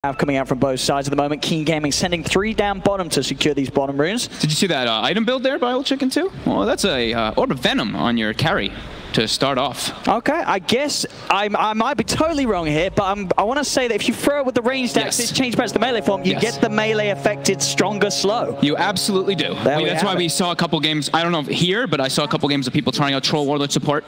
coming out from both sides at the moment. Keen Gaming sending 3 down bottom to secure these bottom runes. Did you see that item build there by Old Chicken too? Well, that's a Orb of Venom on your carry to start off. Okay, I guess I might be totally wrong here, but I want to say that if you throw it with the ranged axes, change back to the melee form, you get the melee affected stronger slow. You absolutely do. That's why we saw a couple games, I don't know here, but I saw a couple games of people trying out Troll Warlord support.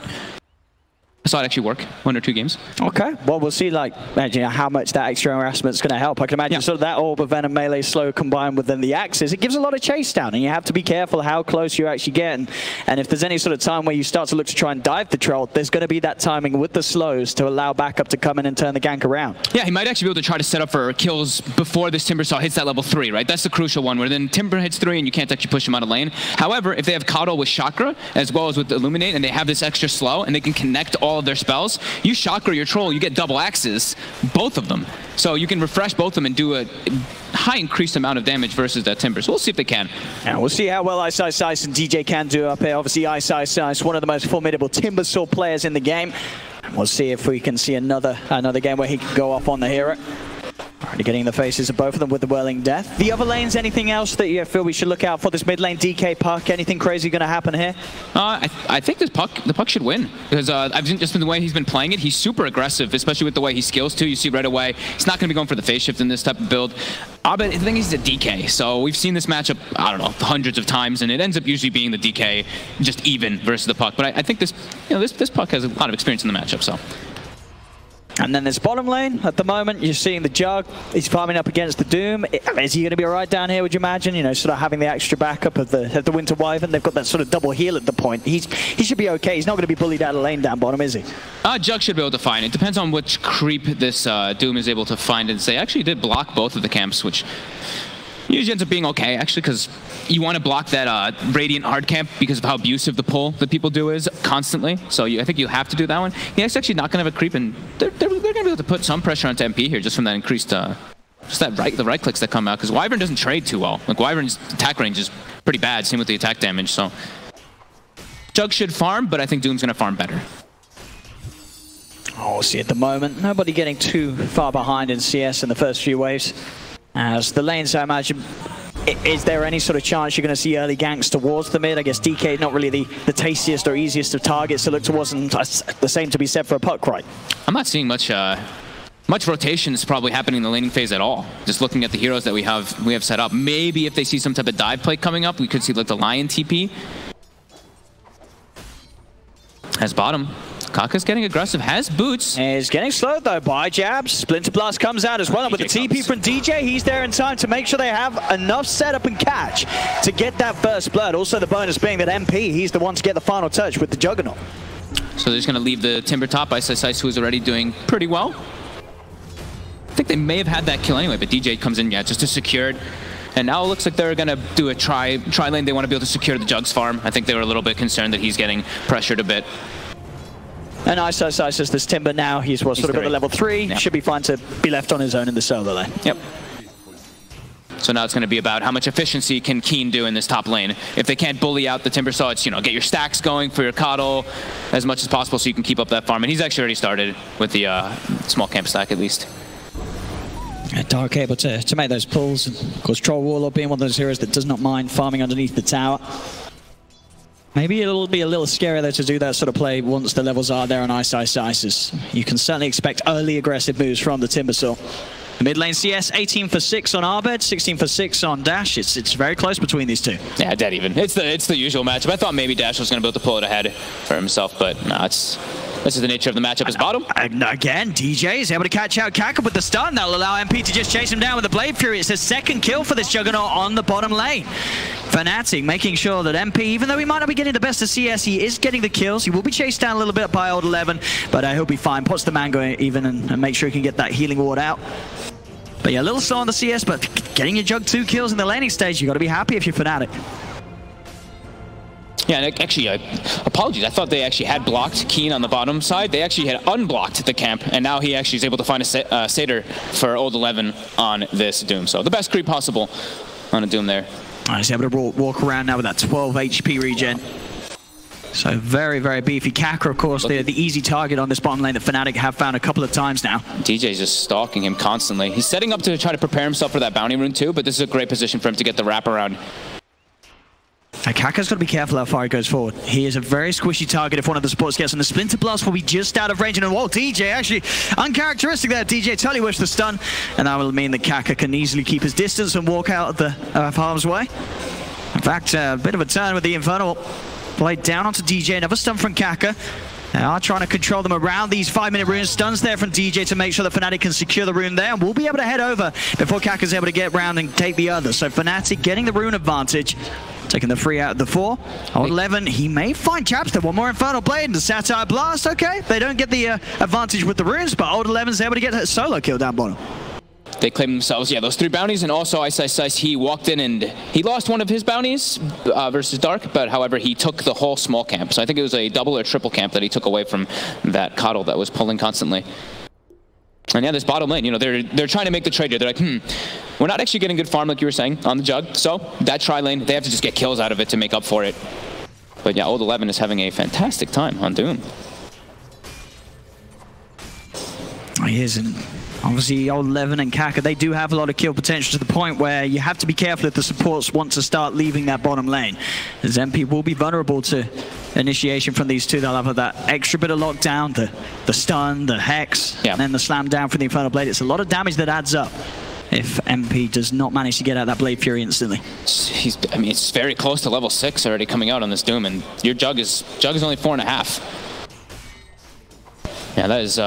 I saw it actually work, 1 or 2 games. Okay, well, we'll see how much that extra harassment is going to help. I can imagine sort of that Orb of Venom melee slow combined with then the axes. It gives a lot of chase down, and you have to be careful how close you're actually getting. And if there's any sort of time where you start to look to try and dive the troll, there's going to be that timing with the slows to allow backup to come in and turn the gank around. Yeah, he might actually be able to try to set up for kills before this Timber Saw hits that level 3, right? That's the crucial one, where then Timber hits 3 and you can't actually push him out of lane. However, if they have Coddle with Chakra, as well as with Illuminate, and they have this extra slow, and they can connect all of their spells, you Chakra your troll, you get double axes, both of them. So you can refresh both of them and do a high increased amount of damage versus that Timber. So we'll see if they can. Yeah, we'll see how well Ice Ice Ice and DJ can do up here. Obviously, Ice Ice Ice, one of the most formidable Timber Saw players in the game. We'll see if we can see another game where he can go off on the hero. Already getting the faces of both of them with the Whirling Death. The other lanes, anything else that you feel we should look out for? This mid lane DK Puck, anything crazy going to happen here? I think the Puck should win, because I've just been the way he's been playing it. He's super aggressive, especially with the way he skills too. You see right away, he's not going to be going for the phase shift in this type of build. Abed, I think he's a DK, so we've seen this matchup, I don't know, hundreds of times, and it ends up usually being the DK just even versus the Puck. But I think this Puck has a lot of experience in the matchup, so. And then this bottom lane, at the moment, you're seeing the Jug. He's farming up against the Doom. Is he going to be all right down here, would you imagine? You know, sort of having the extra backup of the Winter Wyvern. They've got that sort of double heal at the point. He should be okay. He's not going to be bullied out of lane down bottom, is he? Jug should be able to find it. Depends on which creep this Doom is able to find and say. Actually, he did block both of the camps, which usually ends up being okay, actually, because you want to block that Radiant hard camp because of how abusive the pull that people do is constantly. So I think you have to do that one. He's actually not going to have a creep, and they're going to be able to put some pressure onto MP here just from that increased, just the right clicks that come out, because Wyvern doesn't trade too well. Like, Wyvern's attack range is pretty bad, same with the attack damage, so Jug should farm, but I think Doom's going to farm better. Oh, see, at the moment, nobody getting too far behind in CS in the first few waves. As the lanes, I imagine, is there any sort of chance you're going to see early ganks towards the mid? I guess DK is not really the tastiest or easiest of targets to look towards, and the same to be said for a Puck, right? I'm not seeing much rotations probably happening in the laning phase at all. Just looking at the heroes that we have set up. Maybe if they see some type of dive play coming up, we could see like the Lion TP. As bottom. Kaka's getting aggressive, has boots. He's getting slowed though by jabs. Splinter Blast comes out as well. And with the TP from DJ, he's there in time to make sure they have enough setup and catch to get that first blood. Also the bonus being that MP, he's the one to get the final touch with the Juggernaut. So they're just going to leave the Timber top. Ice Ice Ice, who is already doing pretty well. I think they may have had that kill anyway, but DJ comes in, just to secure it. And now it looks like they're going to do a tri lane. They want to be able to secure the Jugs farm. I think they were a little bit concerned that he's getting pressured a bit. And Ice Ice Ice as this Timber now, he's sort of at the level 3. Yep. Should be fine to be left on his own in the solo lane. Yep. So now it's going to be about how much efficiency can Keen do in this top lane. If they can't bully out the Timber Saw, it's, get your stacks going for your Coddle as much as possible so you can keep up that farm. And he's actually already started with the small camp stack at least. Dark able to make those pulls. Of course, Troll Warlord being one of those heroes that does not mind farming underneath the tower. Maybe it'll be a little scary though to do that sort of play once the levels are there on Ice Ice Ices. You can certainly expect early aggressive moves from the Timber Saw. Mid lane CS, 18 for 6 on Abed, 16 for 6 on Dash. It's very close between these two. Yeah, dead even. It's the usual matchup. I thought maybe Dash was going to be able to pull it ahead for himself, but no, this is the nature of the matchup as bottom. Again, DJ is able to catch out Kaka with the stun. That'll allow MP to just chase him down with the Blade Fury. It's a second kill for this Juggernaut on the bottom lane. Fnatic making sure that MP, even though he might not be getting the best of CS, he is getting the kills. He will be chased down a little bit by Old 11, but he'll be fine. Puts the Mango even and make sure he can get that healing ward out. But yeah, a little slow on the CS, but getting your Jug 2 kills in the laning stage, you got to be happy if you're Fnatic. Yeah, and actually, apologies. I thought they actually had blocked Keen on the bottom side. They actually had unblocked the camp, and now he actually is able to find a Satyr for Old 11 on this Doom. So the best creep possible on a Doom there. He's able to walk around now with that 12 HP regen. So very, very beefy. Kaka, of course, the easy target on this bottom lane that Fnatic have found a couple of times now. DJ's just stalking him constantly. He's setting up to try to prepare himself for that bounty rune too, but this is a great position for him to get the wraparound. Kaka's got to be careful how far he goes forward. He is a very squishy target if one of the supports gets, and the Splinter Blast will be just out of range. And whoa, DJ actually uncharacteristic there. DJ totally wished the stun, and that will mean that Kaka can easily keep his distance and walk out of the harm's way. In fact, a bit of a turn with the Infernal Blade down onto DJ. Another stun from Kaka. They are trying to control them around these 5-minute runes. Stuns there from DJ to make sure that Fnatic can secure the rune there. And we'll be able to head over before Kaka's able to get round and take the other. So Fnatic getting the rune advantage. Taking the 3 out of the 4. Old 11, he may find Chaps there. One more Infernal Blade and the Satire Blast. Okay, they don't get the advantage with the runes, but Old 11's able to get a solo kill down bottom. They claim themselves, yeah, those 3 bounties, and also Ice, he walked in and he lost one of his bounties versus Dark, but however, he took the whole small camp. So I think it was a double or triple camp that he took away from that Coddle that was pulling constantly. And yeah, this bottom lane, you know, they're trying to make the trade here. They're like, we're not actually getting good farm like you were saying on the Jug, so that tri lane, they have to just get kills out of it to make up for it. But yeah, Old 11 is having a fantastic time on Doom. He is, and obviously Old 11 and Kaka, they do have a lot of kill potential to the point where you have to be careful if the supports want to start leaving that bottom lane. As MP will be vulnerable to initiation from these two. They'll have that extra bit of lockdown, the stun, the hex, and then the slam down from the Infernal Blade. It's a lot of damage that adds up if MP does not manage to get out that Blade Fury instantly. I mean, it's very close to level 6 already coming out on this Doom, and your Jug is only 4.5. Yeah, that is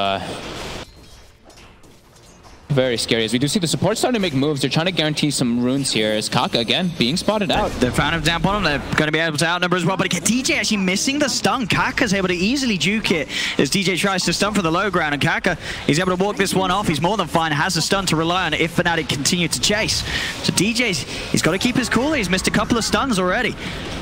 very scary. As we do see the support starting to make moves, they're trying to guarantee some runes here. As Kaka again being spotted out. They found him down bottom. They're going to be able to outnumber as well. But DJ actually missing the stun. Kaka's able to easily juke it as DJ tries to stun for the low ground. And Kaka, he's able to walk this one off. He's more than fine. Has a stun to rely on if Fnatic continue to chase. So he's got to keep his cool. He's missed a couple of stuns already.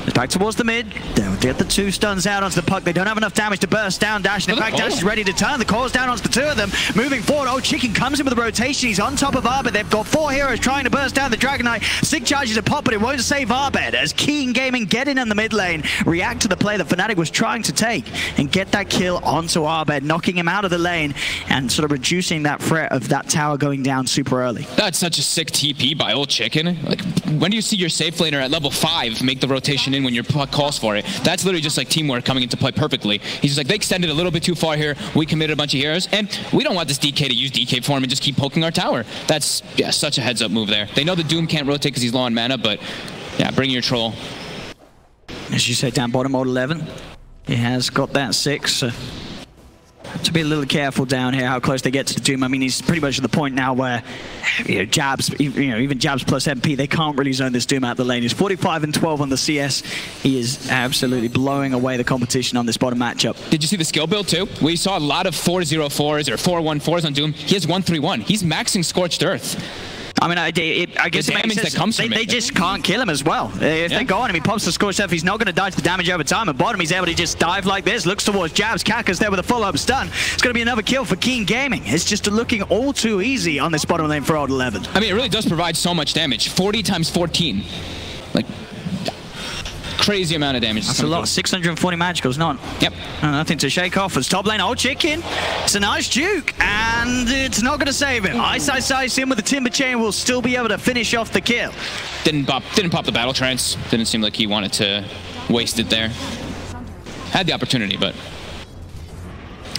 He's back towards the mid. They'll get the 2 stuns out onto the puck. They don't have enough damage to burst down Dash. And in fact, Dash is ready to turn. The core's down onto the 2 of them. Moving forward. Oh, Chicken comes in with a rotation. He's on top of Abed. They've got 4 heroes trying to burst down the Dragon Knight. Sig charges a pop, but it won't save Abed. As Keen Gaming get in the mid lane, react to the play that Fnatic was trying to take and get that kill onto Abed, knocking him out of the lane and sort of reducing that threat of that tower going down super early. That's such a sick TP by Old Chicken. Like, when do you see your safe laner at level 5 make the rotation in when your puck calls for it? That's literally just like teamwork coming into play perfectly. He's just like, they extended a little bit too far here. We committed a bunch of heroes, and we don't want this DK to use DK form and just keep poking our tower. That's, yeah, such a heads-up move there. They know the Doom can't rotate because he's low on mana, but yeah, bring your troll. As you say, down bottom, Old 11. He has got that 6. So have to be a little careful down here how close they get to the Doom. I mean, he's pretty much at the point now where, you know, Jabs, even Jabs plus MP, they can't really zone this Doom out the lane. He's 45 and 12 on the CS. He is absolutely blowing away the competition on this bottom matchup. Did you see the skill build too? We saw a lot of 404s or 414s on Doom. He has 131. He's maxing Scorched Earth. I mean, I guess it makes sense. They just can't kill him as well. If they go on him, he pops the Scorched Earth, he's not going to dodge the damage over time. At bottom, he's able to just dive like this, looks towards Jabs. Kaka's there with a follow-up stun. It's going to be another kill for Keen Gaming. It's just looking all too easy on this bottom lane for Old 11. I mean, it really does provide so much damage. 40 times 14. Like, crazy amount of damage. That's a lot. 640 magicals, none. Yep. Nothing to shake off as top lane. Old Chicken. It's a nice juke, and it's not going to save him. Ice in with the Timber Chain will still be able to finish off the kill. Didn't pop the battle trance. Didn't seem like he wanted to waste it there. Had the opportunity, but.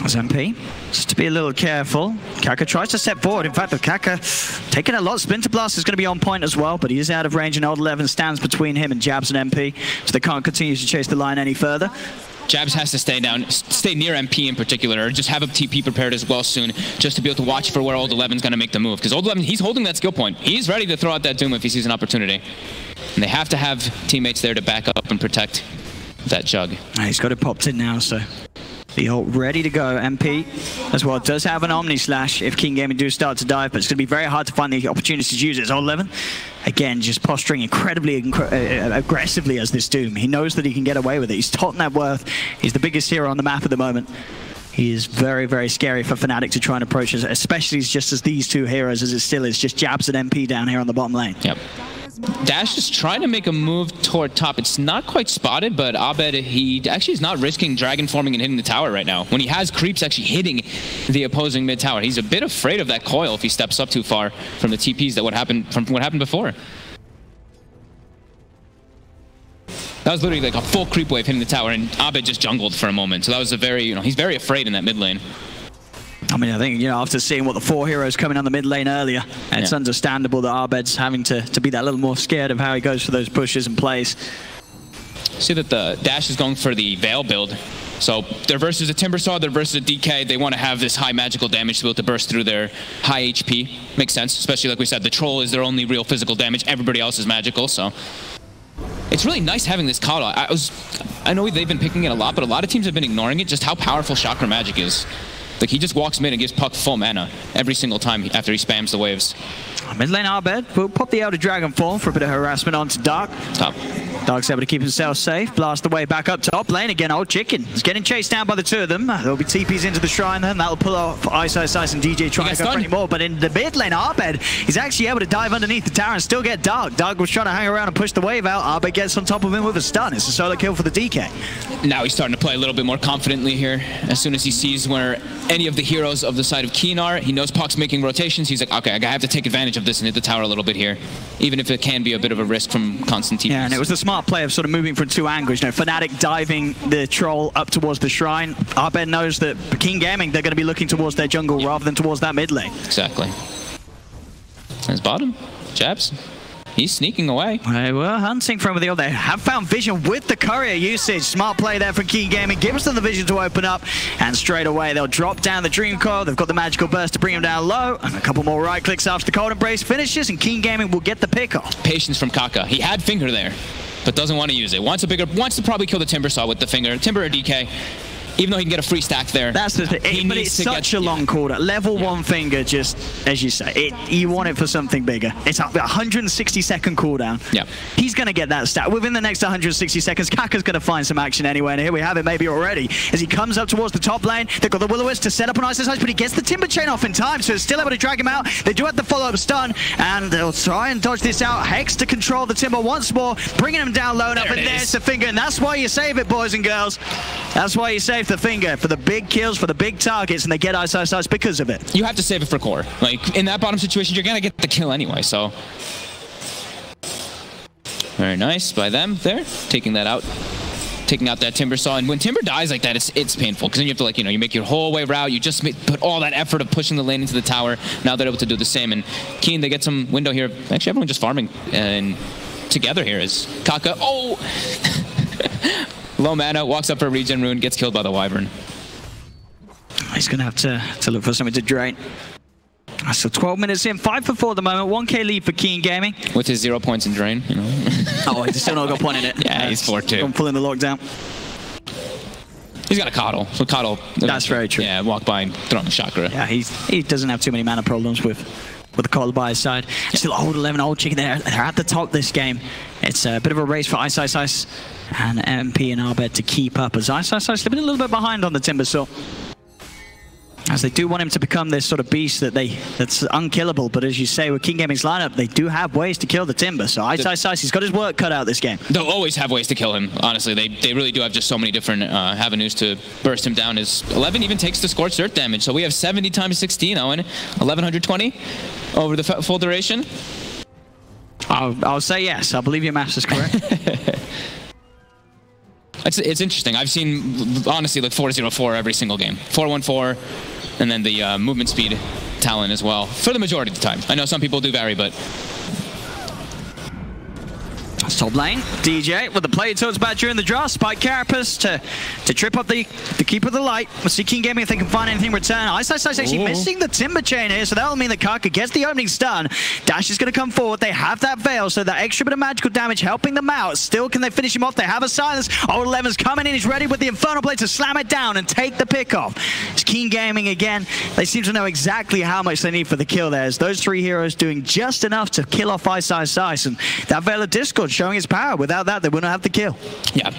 As MP, just to be a little careful. Kaka tries to step forward. In fact, with Kaka taking a lot, Splinter Blast is going to be on point as well, but he is out of range, and Old 11 stands between him and Jabs and MP, so they can't continue to chase the line any further. Jabs has to stay near MP in particular, or just have a TP prepared as well soon, just to be able to watch for where Old 11's going to make the move. Because Old 11, he's holding that skill point. He's ready to throw out that Doom if he sees an opportunity. And they have to have teammates there to back up and protect that Jug. He's got it popped in now, so the ult ready to go. MP as well does have an Omni Slash if King Gaming do start to dive, but it's going to be very hard to find the opportunity to use it. It's Old 11, again, just posturing incredibly aggressively as this Doom. He knows that he can get away with it. He's top net worth. He's the biggest hero on the map at the moment. He is very, very scary for Fnatic to try and approach us, especially just as these two heroes, as it still is just Jabs and MP down here on the bottom lane. Yep. Dash is trying to make a move toward top. It's not quite spotted, but Abed, he actually is not risking dragon forming and hitting the tower right now. When he has creeps actually hitting the opposing mid tower, he's a bit afraid of that coil if he steps up too far from the TPs that what happened before. That was literally like a full creep wave hitting the tower, and Abed just jungled for a moment. So that was a very, he's very afraid in that mid lane. I mean, I think, after seeing what the 4 heroes coming on the mid lane earlier, it's understandable that Abed's having to be that little more scared of how he goes for those pushes and plays. See that the Dash is going for the Veil build. So they're versus a Timbersaw, they're versus a DK. They want to have this high magical damage to be able to burst through their high HP. Makes sense, especially like we said, the Troll is their only real physical damage. Everybody else is magical, so... It's really nice having this Kata. I know they've been picking it a lot, but a lot of teams have been ignoring it, just how powerful Chakra Magic is. Like, he just walks mid and gives Puck full mana every single time after he spams the waves. Mid lane Abed will pop the Elder Dragon form for a bit of harassment onto Dark. Top. Dark's able to keep himself safe, blast the way back up top lane again. Old Chicken is getting chased down by the 2 of them. There'll be TPs into the shrine then. That'll pull off Ice and DJ trying to go for any more. But in the mid lane, Abed, he's actually able to dive underneath the tower and still get Dark. Dark was trying to hang around and push the wave out. Abed gets on top of him with a stun. It's a solo kill for the DK. Now he's starting to play a little bit more confidently here. As soon as he sees where any of the heroes of the side of Keen are, he knows Puck's making rotations. He's like, okay, I have to take advantage of this and hit the tower a little bit here, even if it can be a bit of a risk from constant TPs. Yeah, and it was the smart play of sort of moving from 2 angles. Fnatic diving the Troll up towards the shrine. Abed knows that King Gaming, they're going to be looking towards their jungle rather than towards that mid lane. Exactly. His bottom. Jabs. He's sneaking away. They were hunting from the other. They have found vision with the courier usage. Smart play there from King Gaming. Gives them the vision to open up. And straight away, they'll drop down the Dream Coil. They've got the magical burst to bring them down low. And a couple more right clicks after the Cold Embrace finishes. And King Gaming will get the pick off. Patience from Kaka. He had Finger there, but doesn't want to use it. Wants to probably kill the Timbersaw with the Finger. Timber or DK. Even though he can get a free stack there. That's the thing. But it's such a long quarter. Level 1 Finger, just as you say, you want it for something bigger. It's a 160-second cooldown. Yeah. He's going to get that stat. Within the next 160 seconds, Kaka's going to find some action anyway. And here we have it maybe already. As he comes up towards the top lane, they've got the Will-O-Wisp to set up an Ice, but he gets the Timber Chain off in time, so it's still able to drag him out. They do have the follow-up stun, and they'll try and dodge this out. Hex to control the Timber once more, bringing him down low enough, and there's the Finger. And that's why you save it, boys and girls. That's why you save the Finger, for the big kills, for the big targets, and they get Ice because of it. You have to save it for core. Like, in that bottom situation, you're going to get the kill anyway, so... Very nice by them there, taking that out. Taking out that Timbersaw, and when Timber dies like that, it's painful, because then you have to, like, you make your whole way route, you just put all that effort of pushing the lane into the tower. Now they're able to do the same, and Keen, they get some window here. Actually, everyone just farming, and together here is Kaka. Oh! Low mana, walks up for a regen rune, gets killed by the Wyvern. He's going to have to look for something to drain. So 12 minutes in, 5 for 4 at the moment, 1k lead for Keen Gaming. With his 0 points in drain, Oh, he's still not got a point in it. Yeah, he's 4-2. I'm pulling the lockdown. He's got a Coddle, so Coddle... That's very true. Yeah, walk by and throw him a Chakra. Yeah, he doesn't have too many mana problems with the Coddle by his side. Still old 11, old Chicken there. They're at the top this game. It's a bit of a race for Ice and MP and Abed to keep up, as Ice slipping a little bit behind on the Timbersaw. As they do want him to become this sort of beast that's unkillable, but as you say, with King Gaming's lineup, they do have ways to kill the Timber. So Ice, he's got his work cut out this game. They'll always have ways to kill him, honestly. They really do have just so many different avenues to burst him down. His 11 even takes the Scorched Earth damage, so we have 70 times 16, Owen. 1120 over the full duration. I'll say yes. I believe your maths is correct. It's interesting. I've seen, honestly, like 404 every single game. 414, and then the movement speed talent as well, for the majority of the time. I know some people do vary, but... Top lane, DJ with the play towards back during the draw. Spike Carapace to trip up the Keeper of the Light. We'll see King Gaming if they can find anything in return. Ice actually missing the Timber Chain here, so that'll mean that Kaka gets the opening stun. Dash is going to come forward. They have that Veil, so that extra bit of magical damage helping them out. Still, can they finish him off? They have a silence. Old 11's coming in. He's ready with the Infernal Blade to slam it down and take the pick off. It's King Gaming again. They seem to know exactly how much they need for the kill there. As those 3 heroes doing just enough to kill off Ice. And that Veil of Discord showing showing its power. Without that, they wouldn't have the kill. Yeah,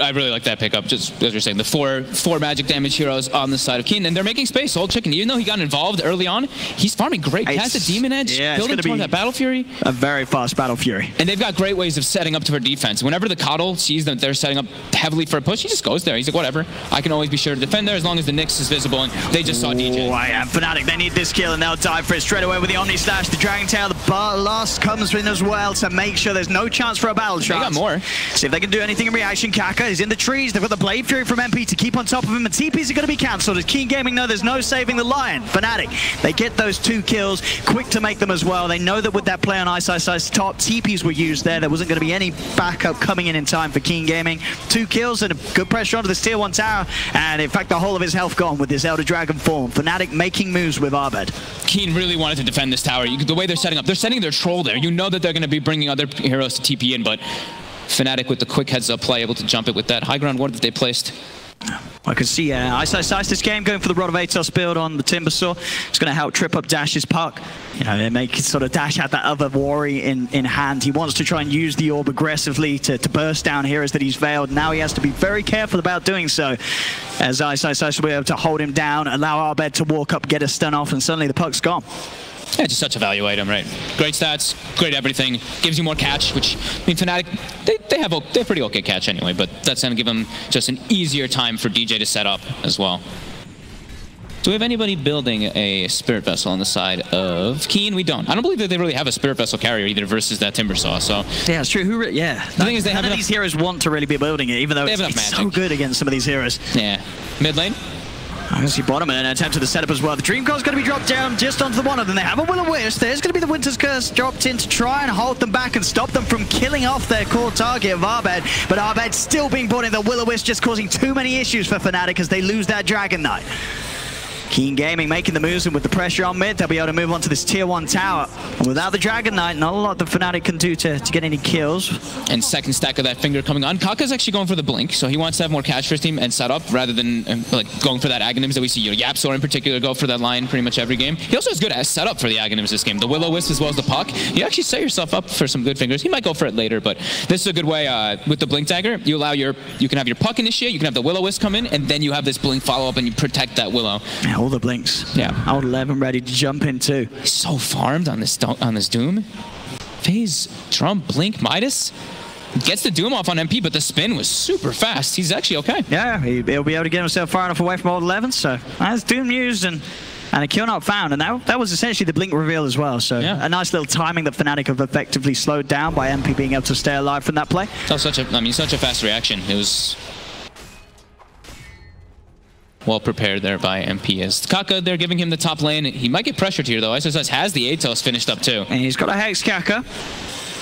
I really like that pickup. Just as you're saying, the four magic damage heroes on the side of Keen, and they're making space. Old Chicken, even though he got involved early on, he's farming great. Cast a Demon Edge, building toward that Battle Fury. A very fast Battle Fury. And they've got great ways of setting up to their defense. Whenever the Coddle sees that they're setting up heavily for a push, he just goes there. He's like, whatever. I can always be sure to defend there as long as the Nyx is visible, and they just saw DJ. Oh, I am Fnatic. They need this kill, and they'll dive for it straight away with the Omni Slash. The Dragon Tail, the blast comes in as well to make sure there's no chance for a battle shot. They got more. See if they can do anything in reaction. Kaka is in the trees. They've got the Blade Fury from MP to keep on top of him, and TPs are going to be cancelled. As Keen Gaming know there's no saving the Lion. Fnatic, they get those 2 kills, quick to make them as well. They know that with that play on Ice top, TPs were used there. There wasn't going to be any backup coming in time for Keen Gaming. 2 kills and a good pressure onto this tier 1 tower, and in fact the whole of his health gone with this Elder Dragon form. Fnatic making moves with Abed. Keen really wanted to defend this tower. The way they're setting up, they're setting their troll there. You know that they're going to be bringing other heroes to TP in, but Fnatic with the quick heads-up play, able to jump it with that high ground ward that they placed. I could see Ice this game going for the Rod of Atos build on the Timbersaw. It's going to help trip up Dash's puck. You know, they make sort of Dash have that other worry in hand. He wants to try and use the orb aggressively to burst down heroes that he's veiled. Now he has to be very careful about doing so, as Ice will be able to hold him down, allow Abed to walk up, get a stun off, and suddenly the puck's gone. Yeah, just such a value item, right? Great stats, great everything. Gives you more catch, which, I mean, Fnatic, they have pretty okay catch anyway, but that's going to give them just an easier time for DJ to set up as well. Do we have anybody building a Spirit Vessel on the side of Keen? We don't. I don't believe that they really have a Spirit Vessel carrier either versus that Timbersaw, so... Yeah, it's true. The thing is, none of these heroes want to really be building it, even though it's so good against some of these heroes. Yeah. Mid lane? I see bottom and an attempt to the setup as well. The Dream Coil's going to be dropped down just onto the one of them. They have a Will-O-Wisp. There's going to be the Winter's Curse dropped in to try and hold them back and stop them from killing off their core target of Abed. But Abed still being brought in. The Will-O-Wisp just causing too many issues for Fnatic as they lose that Dragon Knight. Keen Gaming making the moves, and with the pressure on mid, they'll be able to move on to this tier 1 tower. And without the Dragon Knight, not a lot that Fnatic can do to get any kills. And second stack of that finger coming on. Kaka's actually going for the blink, so he wants to have more catch for his team and set up rather than like going for that Aghanims that we see. You know, Yapsor in particular go for that line pretty much every game. He also has good setup for the Aghanims this game. The Will-O-Wisp as well as the puck. You actually set yourself up for some good fingers. He might go for it later, but this is a good way with the blink dagger. You can have your puck initiate, you can have the Will-O-Wisp come in, and then you have this blink follow up and you protect that Willow. Yeah, all the blinks. Yeah, Old 11 ready to jump in too. He's so farmed on this Doom. Phase, Drum, Blink, Midas. Gets the Doom off on MP, but the spin was super fast. He's actually okay. Yeah, he'll be able to get himself far enough away from Old 11, so that's Doom used and a kill not found, and that was essentially the blink reveal as well, so yeah. A nice little timing that Fnatic have effectively slowed down by MP being able to stay alive from that play. That was such a fast reaction. It was well prepared there by MP. As Kaka, they're giving him the top lane. He might get pressured here, though. SSS has the Atos finished up, too. And he's got a Hex Kaka.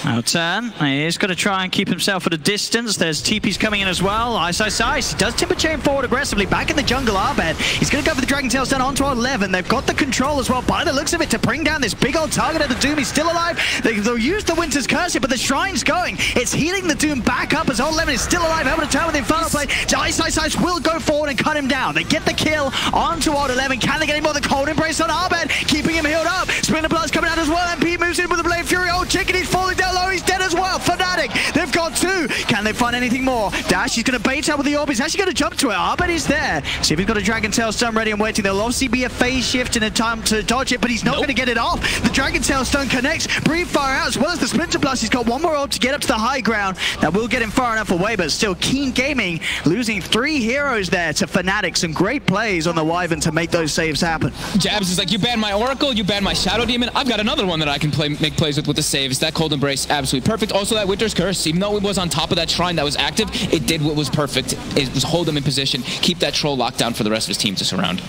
Now turn. He's got to try and keep himself at a distance. There's TPs coming in as well. Ice. He does Timber Chain forward aggressively. Back in the jungle, Abed. He's going to go for the Dragon Tail stun onto 11. They've got the control as well, by the looks of it, to bring down this big old target of the Doom. He's still alive. They'll use the Winter's Curse here, but the Shrine's going. It's healing the Doom back up as Old 11 is still alive, able to turn with the Infernal Blade. Ice will go forward and cut him down. They get the kill onto Old 11. Can they get any more? The Cold Embrace on Abed, keeping him healed up. Splinter Blast coming out as well. MP moves in with the Blade Fury. Old Chicken, he's falling down low. He's dead as well. Fnatic, they've got 2. Can they find anything more? Dash, he's going to bait out with the orb. He's actually going to jump to it. Abed is there. See if he's got a Dragon Tail stun ready and waiting. There'll obviously be a phase shift and a time to dodge it, but he's not going to get it off. The Dragon Tail stun connects. Breathe fire out as well as the Splinter Blast. He's got one more orb to get up to the high ground. That will get him far enough away, but still Keen Gaming losing 3 heroes there to Fnatic. Some great plays on the Wyvern to make those saves happen. Jabs is like, you banned my Oracle, you banned my Shadow Demon. I've got another one that I can make plays with the saves. That Cold Embrace, absolutely perfect. Also that Winter's Curse, even though it was on top of that Shrine that was active, it did what was perfect. It was hold him in position, keep that troll locked down for the rest of his team to surround,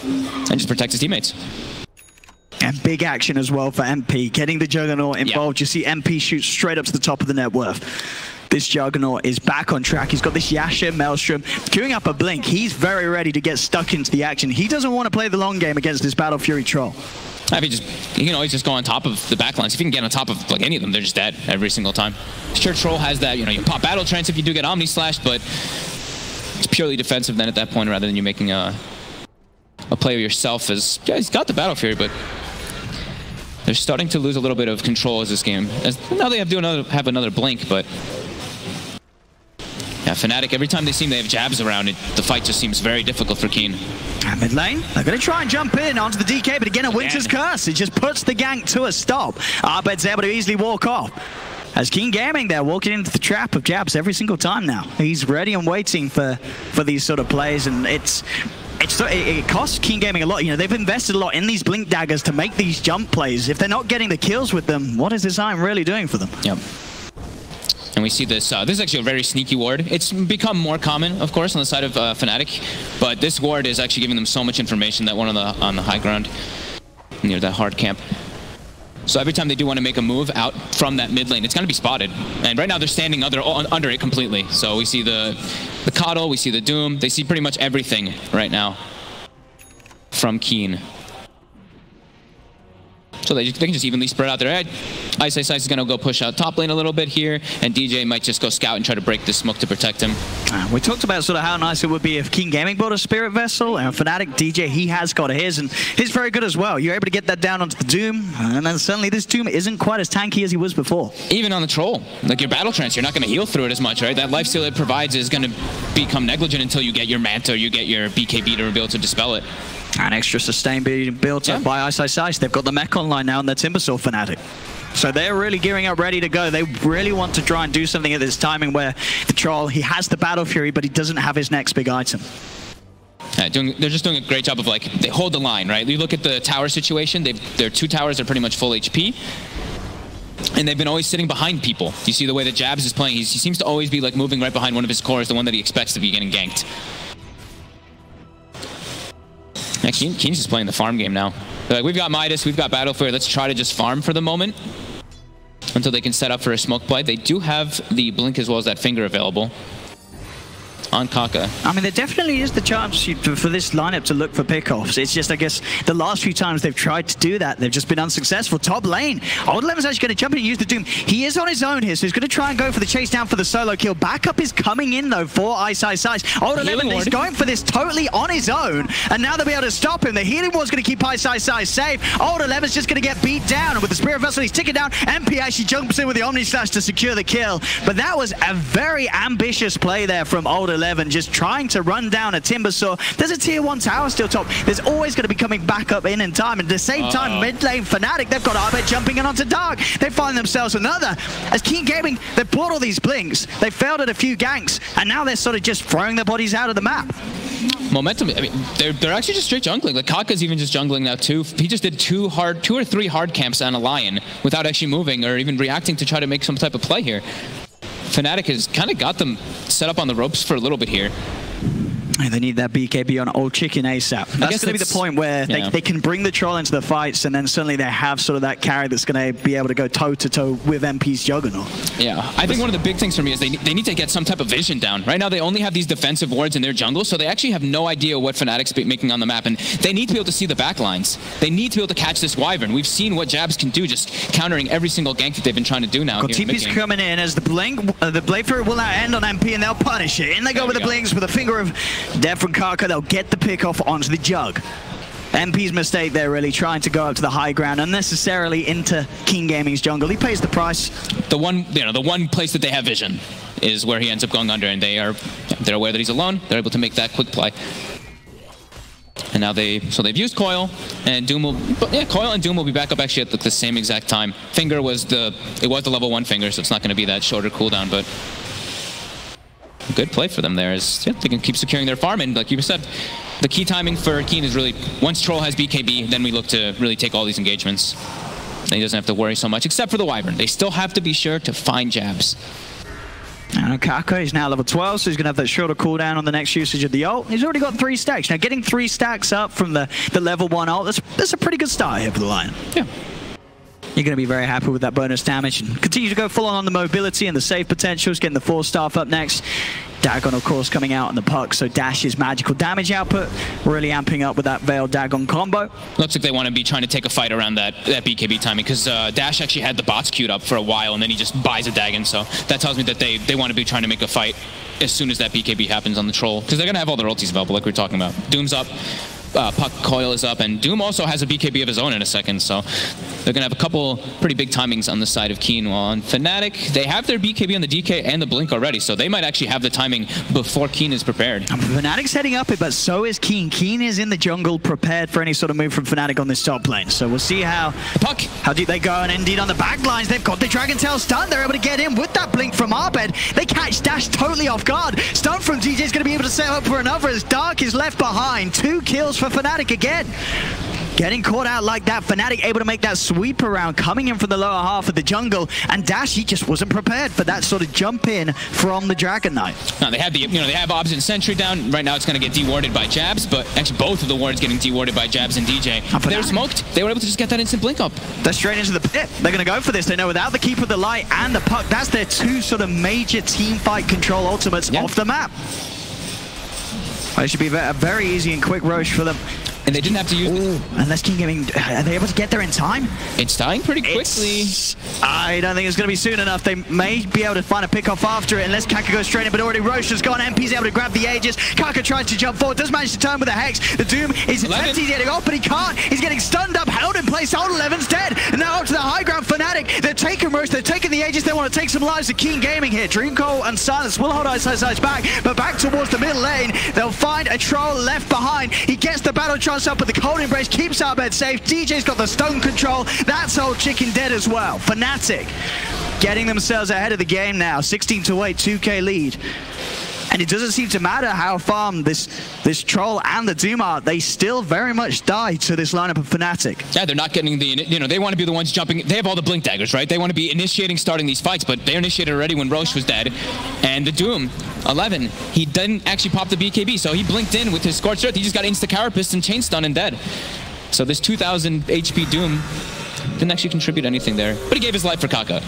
and just protect his teammates. And big action as well for MP. Getting the Juggernaut involved, you see MP shoot straight up to the top of the net worth. This Juggernaut is back on track. He's got this Yasha, Maelstrom, queuing up a blink. He's very ready to get stuck into the action. He doesn't want to play the long game against this Battle Fury troll. I mean, he can always just go on top of the backlines. If you can get on top of like any of them, they're just dead every single time. Sure, Troll has that, you know, you pop Battle Trance if you do get Omni Slash, but it's purely defensive then at that point rather than you making a play of yourself as, yeah, he's got the Battle Fury, but They're starting to lose a little bit of control as this game. Now they have another blink, but yeah, Fnatic, every time they seem they have jabs around it, the fight just seems very difficult for Keen. Mid lane, they're going to try and jump in onto the DK, but again, a Winter's Curse. It just puts the gank to a stop. Abed's able to easily walk off. As King Gaming, they're walking into the trap of jabs every single time now. He's ready and waiting for these sort of plays, and it costs King Gaming a lot. You know, they've invested a lot in these blink daggers to make these jump plays. If they're not getting the kills with them, what is this item really doing for them? Yep. And we see this, this is actually a very sneaky ward. It's become more common, of course, on the side of Fnatic, but this ward is actually giving them so much information, that one on the high ground near that hard camp. So every time they do want to make a move out from that mid lane, it's going to be spotted. And right now they're standing under it completely. So we see the Coddle, we see the Doom. They see pretty much everything right now from So they can just evenly spread out their edge. Ice is going to go push out top lane a little bit here, and DJ might just go scout and try to break this smoke to protect him. We talked about sort of how nice it would be if King Gaming bought a Spirit Vessel, and Fnatic DJ, he has got his, and he's very good as well. You're able to get that down onto the Doom, and then suddenly this Doom isn't quite as tanky as he was before. Even on the Troll, like your Battle Trance, you're not going to heal through it as much, right? That lifesteal it provides is going to become negligent until you get your Manta or you get your BKB to be able to dispel it. An extra sustain being built up by Ice. They've got the mech online now and their Timbersaw Fnatic. So they're really gearing up, ready to go. They really want to try and do something at this timing where the Troll, he has the Battle Fury, but he doesn't have his next big item. They're just doing a great job of, like, they hold the line, right? You look at the tower situation, their 2 towers are pretty much full HP. And they've been always sitting behind people. You see the way that Jabs is playing, he seems to always be like moving right behind one of his cores, the one that he expects to be getting ganked. Yeah, Keen's just playing the farm game now. They're like, we've got Midas, we've got Battle Fury, let's try to just farm for the moment until they can set up for a smoke play. They do have the blink as well as that finger available on Kaka. I mean, there definitely is the chance for this lineup to look for pickoffs. It's just, I guess, the last few times they've tried to do that, they've just been unsuccessful. Top lane, Old Lemon's actually going to jump in and use the Doom. He is on his own here, so he's going to try and go for the chase down for the solo kill. Backup is coming in, though, for Ice. Old Lemon is going for this totally on his own, and now they'll be able to stop him. The healing ward's going to keep Ice safe. Old Lemon's just going to get beat down, and with the Spirit Vessel, he's ticking down. MP actually jumps in with the Omni Slash to secure the kill, but that was a very ambitious play there from Old 11, just trying to run down a Timbersaw. There's a tier 1 tower still top. There's always going to be coming back up in time. And at the same time, mid lane Fnatic, they've got Abed jumping in onto Dark. They find themselves another. As King Gaming, they've bought all these blinks. They failed at a few ganks, and now they're sort of just throwing their bodies out of the map. Momentum, I mean, they're actually just straight jungling. Like, Kaka's even just jungling now too. He just did 2 or 3 hard camps on a Lion without actually moving or even reacting to try to make some type of play here. Fnatic has kind of got them set up on the ropes for a little bit here. They need that BKB on Old Chicken ASAP. That's going to be the point where they can bring the Troll into the fights, and then suddenly they have sort of that carry that's going to be able to go toe-to-toe with MP's Juggernaut. Yeah, I think one of the big things for me is they need to get some type of vision down. Right now, they only have these defensive wards in their jungle, so they actually have no idea what Fnatic's making on the map, and they need to be able to see the back lines. They need to be able to catch this Wyvern. We've seen what Jabs can do, just countering every single gank that they've been trying to do now. TP's coming in as the Blade Fury will now end on MP, and they'll punish it. In they go with the blinks with a finger of death from Kaka. They'll get the pick off onto the Jug. MP's mistake there, really trying to go up to the high ground unnecessarily into King Gaming's jungle. He pays the price. The one place that they have vision is where he ends up going under, and they're aware that he's alone. They're able to make that quick play. And now they've used Coil, and Doom will, Coil and Doom will be back up actually at the same exact time. Finger was the level 1 finger, so it's not going to be that shorter cooldown, but good play for them there. They can keep securing their farm, and like you said, the key timing for Keen is really, once Troll has BKB, then we look to really take all these engagements. Then he doesn't have to worry so much, except for the Wyvern. They still have to be sure to find Jabs. And Kaka is now level 12, so he's going to have that shorter cooldown on the next usage of the ult. He's already got 3 stacks. Now, getting 3 stacks up from the level 1 ult, that's a pretty good start here for the Lion. Yeah. You're going to be very happy with that bonus damage. And continue to go full on the mobility and the save potentials, getting the 4-staff up next. Dagon, of course, coming out on the puck, so Dash's magical damage output really amping up with that Veil Dagon combo. Looks like they want to be trying to take a fight around that BKB timing, because Dash actually had the bots queued up for a while, and then he just buys a Dagon, so that tells me that they want to be trying to make a fight as soon as that BKB happens on the Troll, because they're going to have all their ultis available, like we were talking about. Doom's up, Puck Coil is up, and Doom also has a BKB of his own in a second, so they're going to have a couple pretty big timings on the side of Keen. While on Fnatic, they have their BKB on the DK and the Blink already, so they might actually have the timing before Keen is prepared. Fnatic's heading up it, but so is Keen. Keen is in the jungle, prepared for any sort of move from Fnatic on this top lane. So we'll see how deep they go. And indeed on the back lines, they've got the Dragon Tail stun. They're able to get in with that Blink from Abed. They catch Dash totally off guard. Stun from DJ is going to be able to set up for another as Dark is left behind. 2 kills for Fnatic again. Getting caught out like that, Fnatic able to make that sweep around, coming in from the lower half of the jungle, and Dash, he just wasn't prepared for that sort of jump in from the Dragon Knight. No, they have they have Obs and Sentry down. Right now it's going to get dewarded by Jabs, but actually both of the wards getting dewarded by Jabs and DJ. They were smoked. They were able to just get that instant blink up. They're straight into the pit. They're going to go for this. They know without the Keeper of the Light and the Puck, that's their 2 sort of major team fight control ultimates off the map. Well, it should be a very easy and quick rush for them. And they didn't have to use unless King Gaming, are they able to get there in time? It's dying pretty quickly. I don't think it's going to be soon enough. They may be able to find a pick off after it unless Kaka goes straight in, but already Roche has gone. MP's able to grab the Aegis. Kaka tries to jump forward, does manage to turn with a Hex. The Doom is attempting getting off, but he can't. He's getting stunned up, held in place. Old 11's dead. And now up to the high ground, Fnatic. They're taking Roche, they're taking the Aegis. They want to take some lives to King Gaming here. Dreamcoat and Silence will hold Ice back, but back towards the middle lane. They'll find a Troll left behind. He gets the battle chance up with the Cold Embrace, keeps Abed safe. DJ's got the stone control. That's Old Chicken dead as well. Fnatic getting themselves ahead of the game now. 16-8, 2K lead. And it doesn't seem to matter how farmed this Troll and the Doom are. They still very much die to this lineup of Fnatic. Yeah, they're not getting the, they want to be the ones jumping. They have all the Blink daggers, right? They want to be starting these fights, but they initiated already when Roche was dead. And the Doom, 11, he didn't actually pop the BKB, so he blinked in with his Scorched Earth. He just got insta-carapace and chain stun and dead. So this 2,000 HP Doom didn't actually contribute anything there, but he gave his life for Kaka.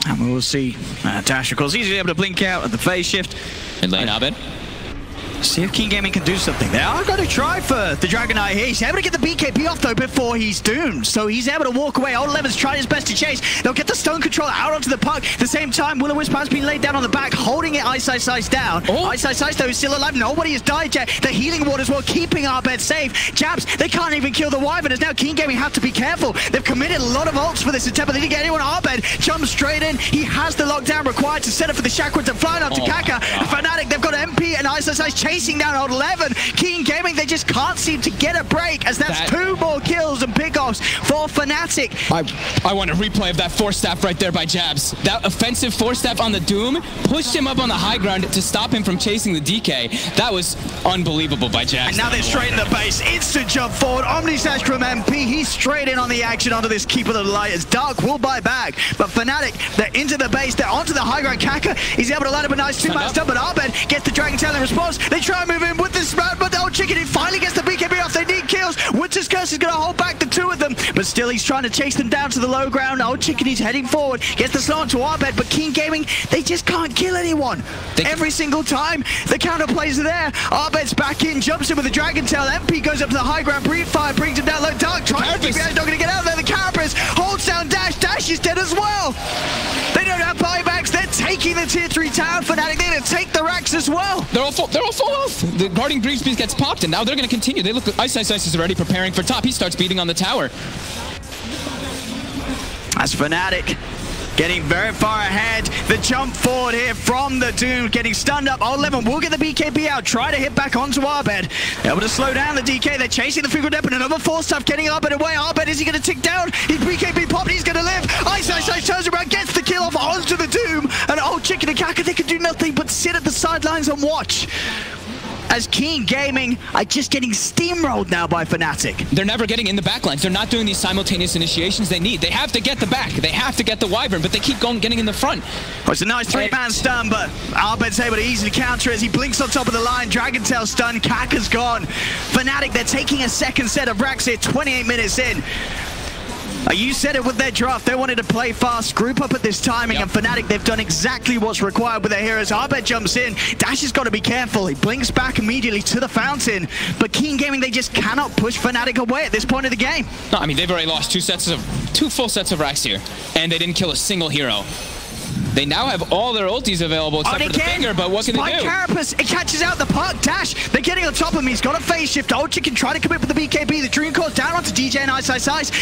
And we will see Dash, of course, he's able to blink out at the phase shift. Mid lane, Abed. See if King Gaming can do something. They are going to try for the Dragon Knight here. He's able to get the BKB off, though, before he's doomed. So he's able to walk away. Old Eleven's trying his best to chase. They'll get the stone control out onto the puck. At the same time, Will-O-Wisp has been laid down on the back, holding it Ice down. Ice, though, is still alive. Nobody has died yet. The healing ward as well, keeping Abed safe. Jabs, they can't even kill the Wyvern, as now King Gaming have to be careful. They've committed a lot of ults for this attempt, but they didn't get anyone. Abed jumps straight in. He has the lockdown required to set up for the Chakrams and flying up to Kaka. Fnatic, they've got MP and Ice chasing down Old 11. King Gaming, they just can't seem to get a break, as that's 2 more kills and pickoffs for Fnatic. I want a replay of that Force Staff right there by Jabs. That offensive Force Staff on the Doom pushed him up on the high ground to stop him from chasing the DK. That was unbelievable by Jabs. And now they're straight in the base. Instant jump forward. Omnisash from MP. He's straight in on the action onto this Keeper of the Light, as Dark will buy back. But Fnatic, they're into the base. They're onto the high ground. Kaka, he's able to line up a nice 2-man stun, but Abed gets the Dragon Tail in response. They try and move in with this round, but the Old Chicken, he finally gets the BKB off. They need kills. Winter's Curse is going to hold back the 2 of them, but still he's trying to chase them down to the low ground. Old Chicken, he's heading forward, gets the slow onto Abed, but King Gaming, they just can't kill anyone. Every single time the counter plays are there. Abed's back in, jumps in with the Dragon Tail. MP goes up to the high ground, breathe fire, brings him down low. Dark tries to not going to get out of there. The Carapace holds down Dash. Dash is dead as well. They don't have buybacks. They're taking the tier 3 town. Fnatic, they're going to take the racks as well. They're all full health. The Guardian Greaves gets popped, and now they're going to continue. They look, Ice is already preparing for top. He starts beating on the tower. That's Fnatic getting very far ahead. The jump forward here from the Doom, getting stunned up. Old 11 will get the BKB out, try to hit back onto Abed. Able to slow down the DK. They're chasing the Finger Dep, and another Force Staff getting Abed away. Abed, is he going to tick down? His BKB popped, he's going to live. Ice turns around, gets the kill off onto the Doom. And Old Chicken and Kaka, they can do nothing but sit at the sidelines and watch, as King Gaming are just getting steamrolled now by Fnatic. They're never getting in the backlines. They're not doing these simultaneous initiations they need. They have to get the back. They have to get the Wyvern, but they keep getting in the front. Oh, it's a nice 3-man stun, but Abed's able to easily counter as he blinks on top of the line. Dragon Tail stun, Kaka's gone. Fnatic, they're taking a second set of racks here, 28 minutes in. You said it with their draft. They wanted to play fast, group up at this timing, and Fnatic, they've done exactly what's required with their heroes. Abed jumps in. Dash has got to be careful. He blinks back immediately to the fountain. But King Gaming, they just cannot push Fnatic away at this point of the game. No, I mean, they've already lost 2 full sets of racks here, and they didn't kill a single hero. They now have all their ultis available except for the finger, but what can they do? Carapace, it catches out the park dash. They're getting on top of him. He's got a phase shift. Old Chicken trying to commit with the BKB. The Dream Core's down onto DJ and Ice.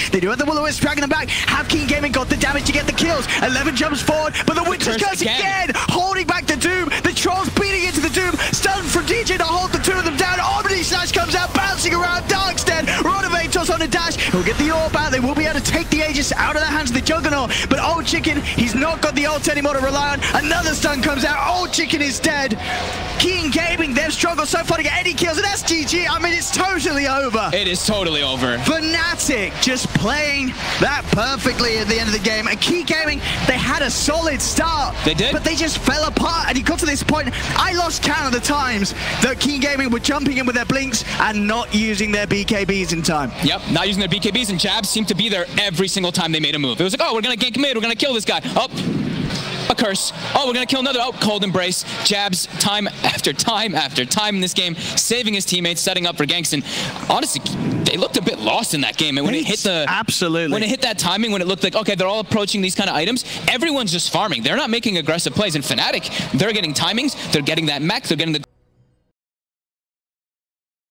They do have the Will-O-Wisp dragging them back. Have King Gaming got the damage to get the kills? 11 jumps forward, but the Winter's Curse again, holding back the Doom. The Trolls beating into the Doom. Stun from DJ to hold the two of them down. Omni Slash comes out, bouncing around. Dark's dead. Ronovator's on a dash. He'll get the orb out. They will be able to take the Aegis out of the hands of the Juggernaut, but Old Chicken, he's not got the ult anymore to rely on. Another stun comes out. Old Chicken is dead. King Gaming, they've struggled so far to get any kills, and that's GG. I mean, it's totally over. It is totally over. Fnatic just playing that perfectly at the end of the game. And King Gaming, they had a solid start. They did. But they just fell apart, and you got to this point. I lost count of the times that King Gaming were jumping in with their blinks and not using their BKBs in time. Yep, not using their BKBs, and jabs seemed to be there every single time they made a move. It was like, oh, we're going to gank mid, we're going to kill this guy. Oh, a curse. Oh, we're going to kill another. Oh, cold embrace. Jabs time after time after time in this game, saving his teammates, setting up for ganks. And honestly, they looked a bit lost in that game. And when it hit when it hit that timing, when it looked like, okay, they're all approaching these kind of items, everyone's just farming. They're not making aggressive plays. And Fnatic, they're getting timings, they're getting that mech, they're getting the